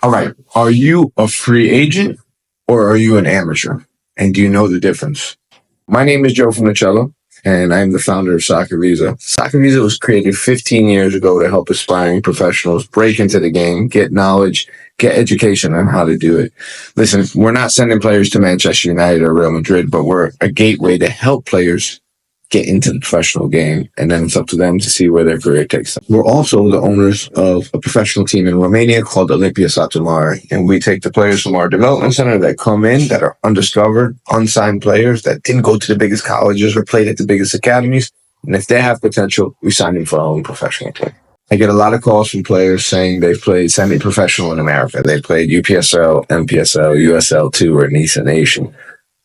All right. Are you a free agent or are you an amateur? And do you know the difference? My name is Joe Funicello, and I'm the founder of SoccerViza. SoccerViza was created 15 years ago to help aspiring professionals break into the game, get knowledge, get education on how to do it. Listen, we're not sending players to Manchester United or Real Madrid, but we're a gateway to help players get into the professional game, and then it's up to them to see where their career takes them. We're also the owners of a professional team in Romania called Olympia Satomare, and we take the players from our development center that come in that are undiscovered, unsigned players that didn't go to the biggest colleges or played at the biggest academies, and if they have potential, we sign them for our own professional team. I get a lot of calls from players saying they've played semi-professional in America. They played UPSL, MPSL, USL2, or NISA Nation.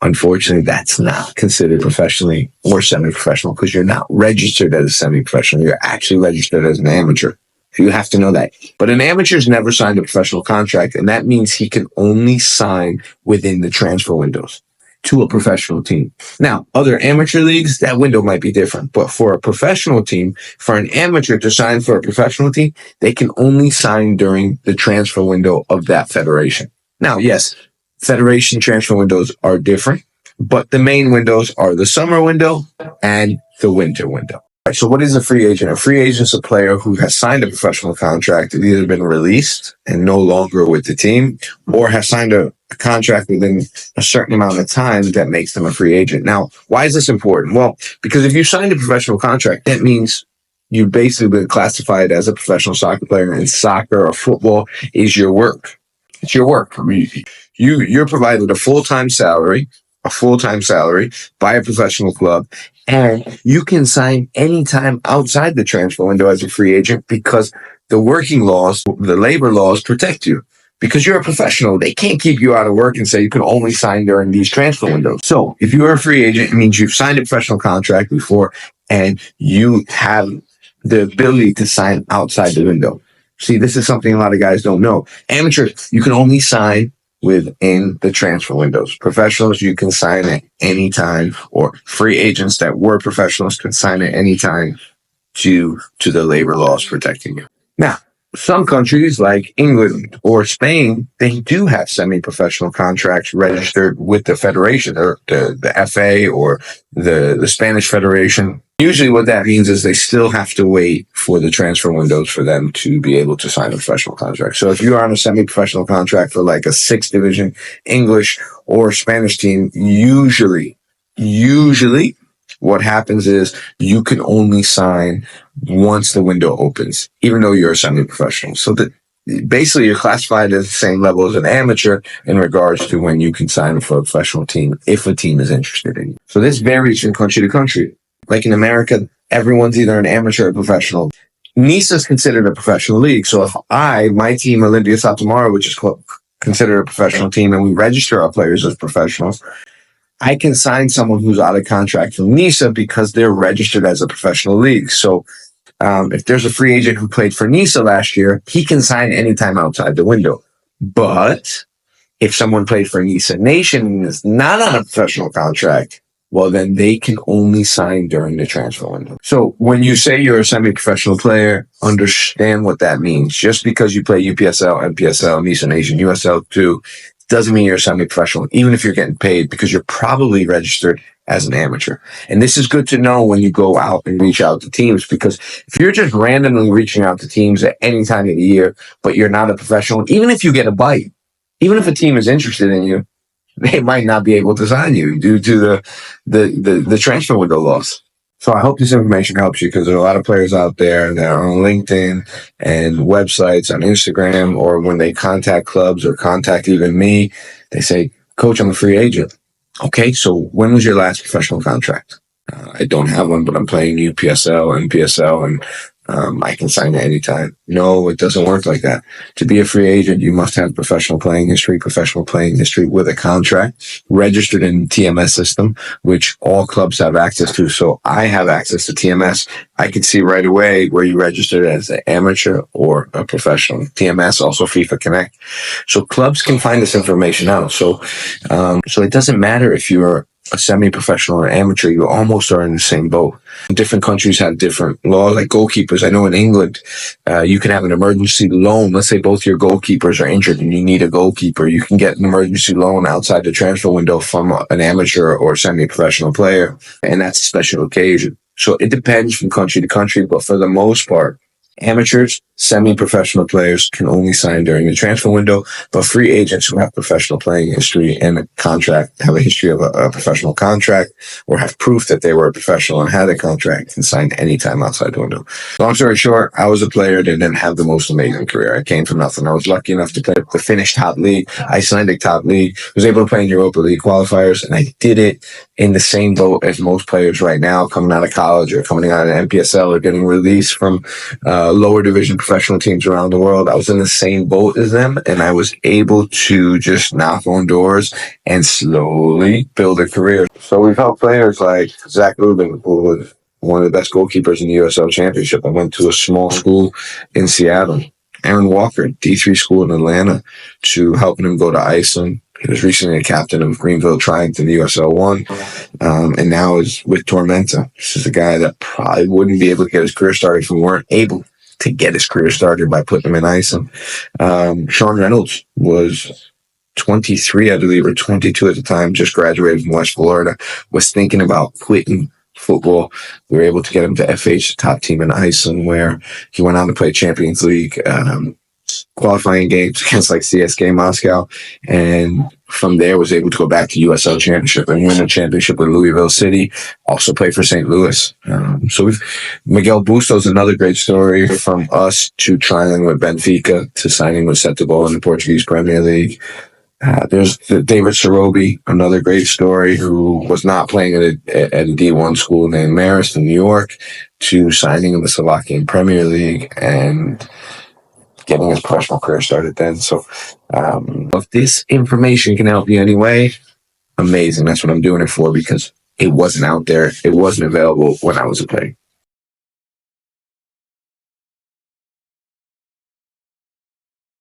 Unfortunately, that's not considered professionally or semi-professional because you're not registered as a semi-professional. You're actually registered as an amateur. You have to know that. But an amateur's never signed a professional contract, and that means he can only sign within the transfer windows to a professional team. Now, other amateur leagues, that window might be different. But for a professional team, for an amateur to sign for a professional team, they can only sign during the transfer window of that federation. Now, yes, federation transfer windows are different, but the main windows are the summer window and the winter window. Right, so what is a free agent? A free agent is a player who has signed a professional contract and either been released and no longer with the team or has signed a contract within a certain amount of time that makes them a free agent. Now, why is this important? Well, because if you signed a professional contract, that means you've basically been classified as a professional soccer player, and soccer or football is your work. It's your work. You're provided a full-time salary by a professional club, and you can sign anytime outside the transfer window as a free agent because the working laws, the labor laws protect you. Because you're a professional, they can't keep you out of work and say you can only sign during these transfer windows. So if you're a free agent, it means you've signed a professional contract before and you have the ability to sign outside the window. See, this is something a lot of guys don't know. Amateurs, you can only sign within the transfer windows. Professionals, you can sign at any time, or free agents that were professionals can sign at any time due to the labor laws protecting you. Now, some countries like England or Spain, they do have semi-professional contracts registered with the federation or the FA or the Spanish Federation. Usually what that means is they still have to wait for the transfer windows for them to be able to sign a professional contract. So if you are on a semi-professional contract for like a 6th division English or Spanish team, usually what happens is you can only sign once the window opens, even though you're a semi-professional. So that basically you're classified as the same level as an amateur in regards to when you can sign for a professional team if a team is interested in you. So this varies from country to country. Like in America, everyone's either an amateur or professional. NISA is considered a professional league. So if my team, Olympia Satomare, which is considered a professional team, and we register our players as professionals, I can sign someone who's out of contract from NISA because they're registered as a professional league. So if there's a free agent who played for NISA last year, he can sign anytime outside the window. But if someone played for NISA Nation and is not on a professional contract, well, then they can only sign during the transfer window. So when you say you're a semi-professional player, understand what that means. Just because you play UPSL, MPSL, NISA Nation, USL2, doesn't mean you're a semi-professional, even if you're getting paid, because you're probably registered as an amateur. And this is good to know when you go out and reach out to teams, because if you're just randomly reaching out to teams at any time of the year, but you're not a professional, even if you get a bite, even if a team is interested in you, they might not be able to sign you due to the transfer window laws. So I hope this information helps you, because there are a lot of players out there that are on LinkedIn and websites on Instagram, or when they contact clubs or contact even me, they say, "Coach, I'm a free agent." Okay, so when was your last professional contract? I don't have one, but I'm playing UPSL, MPSL, and I can sign at any time. No, it doesn't work like that. To be a free agent, you must have professional playing history with a contract registered in the TMS system, which all clubs have access to. So I have access to TMS. I can see right away where you registered as an amateur or a professional. TMS, also FIFA Connect. So clubs can find this information out. So it doesn't matter if you're a semi-professional or amateur, you almost are in the same boat. Different countries have different laws, like goalkeepers. I know in England, you can have an emergency loan. Let's say both your goalkeepers are injured and you need a goalkeeper. You can get an emergency loan outside the transfer window from an amateur or semi-professional player, and that's a special occasion. So it depends from country to country, but for the most part, amateurs, semi-professional players can only sign during the transfer window, but free agents who have professional playing history and a contract, have a history of a professional contract, or have proof that they were a professional and had a contract, can sign anytime outside the window. Long story short, I was a player that didn't have the most amazing career. I came from nothing. I was lucky enough to play the Finnish top league, Icelandic top league, was able to play in Europa League qualifiers, and I did it in the same boat as most players right now, coming out of college or coming out of NPSL or getting released from lower division professional teams around the world. I was in the same boat as them, and I was able to just knock on doors and slowly build a career. So we've helped players like Zach Rubin, who was one of the best goalkeepers in the USL Championship. I went to a small school in Seattle. Aaron Walker, D3 school in Atlanta, to helping him go to Iceland. He was recently a captain of Greenville Triumph in the USL 1, and now is with Tormenta. This is a guy that probably wouldn't be able to get his career started if we weren't able to get his career started by putting him in Iceland. Sean Reynolds was 23, I believe, or 22 at the time, just graduated from West Florida, was thinking about quitting football. We were able to get him to FH, the top team in Iceland, where he went on to play Champions League qualifying games against like CSKA Moscow, and from there was able to go back to USL Championship and win a championship with Louisville City. Also played for St. Louis. So Miguel Busto's another great story, from us to trialing with Benfica to signing with Setúbal in the Portuguese Premier League. There's David Sorobi, another great story, who was not playing at a D1 school named Marist in New York, to signing in the Slovakian Premier League and getting his professional career started then. So if this information can help you anyway, amazing. That's what I'm doing it for, because it wasn't out there. It wasn't available when I was a player.